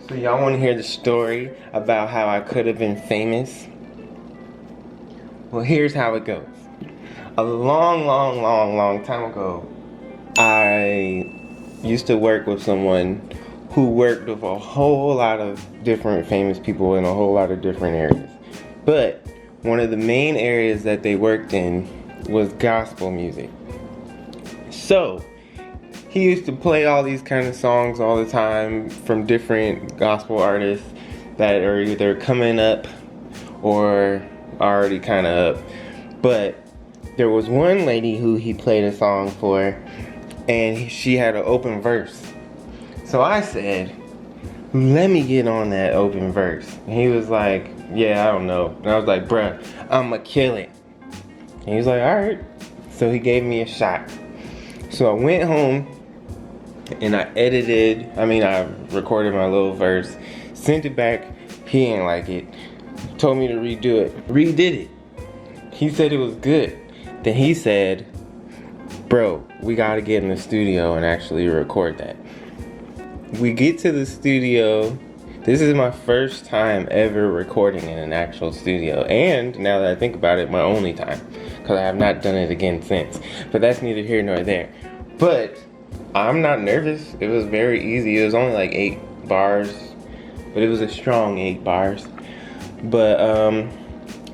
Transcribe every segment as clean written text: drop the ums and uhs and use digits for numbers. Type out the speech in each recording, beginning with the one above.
So y'all want to hear the story about how I could have been famous? Well, here's how it goes. A long time ago, I used to work with someone who worked with a whole lot of different famous people in a whole lot of different areas. But one of the main areas that they worked in was gospel music. So he used to play all these kind of songs all the time from different gospel artists that are either coming up or already kind of up. But there was one lady who he played a song for, and she had an open verse. So I said, let me get on that open verse. And he was like, yeah, I don't know. And I was like, bruh, I'ma kill it. And he was like, alright. So he gave me a shot. So I went home and I recorded my little verse, sent it back. He didn't like it. Told me to redo it. Redid it. He said it was good. Then he said, bro, we gotta get in the studio and actually record that. We get to the studio. This is my first time ever recording in an actual studio. And now that I think about it, my only time. Because I have not done it again since. But that's neither here nor there. But I'm not nervous. It was very easy. It was only like 8 bars. But it was a strong 8 bars. But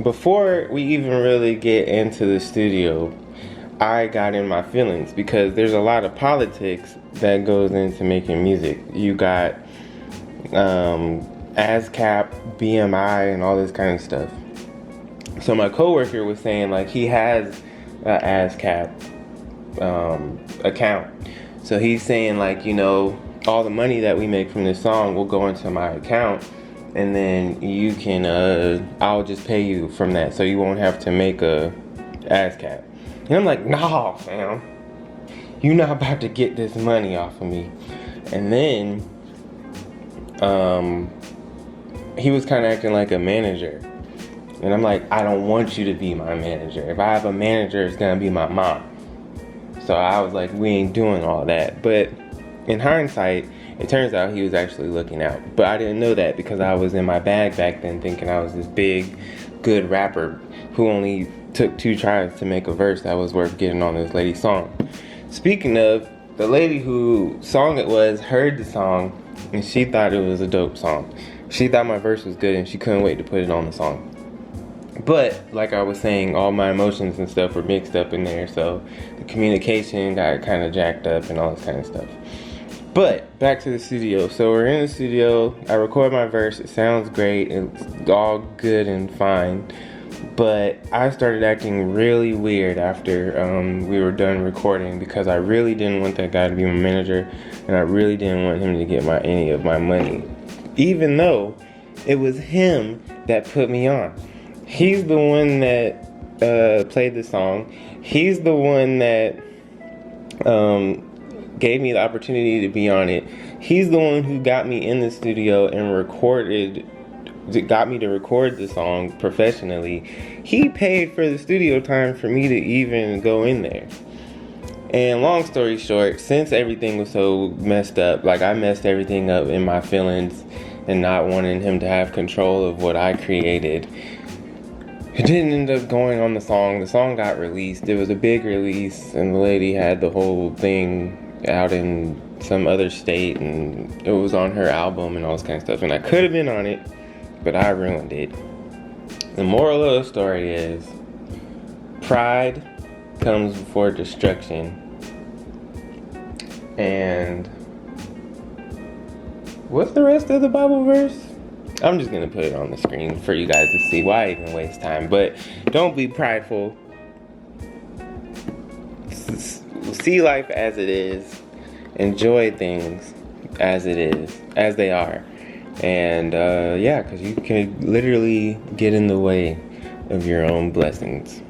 before we even really get into the studio, I got in my feelings because there's a lot of politics that goes into making music. You got ASCAP, BMI, and all this kind of stuff. So my coworker was saying like he has a ASCAP account. So he's saying like, you know, all the money that we make from this song will go into my account, and then you can I'll just pay you from that, so you won't have to make a ASCAP. And I'm like, nah, fam, you're not about to get this money off of me. And then he was kind of acting like a manager. And I'm like, I don't want you to be my manager. If I have a manager, it's gonna be my mom. So I was like, we ain't doing all that. But in hindsight, it turns out he was actually looking out. But I didn't know that because I was in my bag back then thinking I was this big, good rapper who only took 2 tries to make a verse that was worth getting on this lady's song. Speaking of, the lady who song it was heard the song and she thought it was a dope song. She thought my verse was good and she couldn't wait to put it on the song. But like I was saying, all my emotions and stuff were mixed up in there, so the communication got kind of jacked up and all this kind of stuff. But back to the studio. So we're in the studio, I record my verse, it sounds great, it's all good and fine. But I started acting really weird after we were done recording because I really didn't want that guy to be my manager, and I really didn't want him to get any of my money. Even though it was him that put me on. He's the one that played the song. He's the one that gave me the opportunity to be on it. He's the one who got me in the studio and got me to record the song professionally. He paid for the studio time for me to even go in there. And long story short, since everything was so messed up, like I messed everything up in my feelings and not wanting him to have control of what I created, it didn't end up going on the song. The song got released. It was a big release, and the lady had the whole thing out in some other state, and it was on her album and all this kind of stuff. And I could have been on it, but I ruined it. The moral of the story is, pride comes before destruction. And what's the rest of the Bible verse? I'm just gonna put it on the screen for you guys to see. Why even waste time? But don't be prideful. See life as it is. Enjoy things as it is, as they are. And yeah, because you can literally get in the way of your own blessings.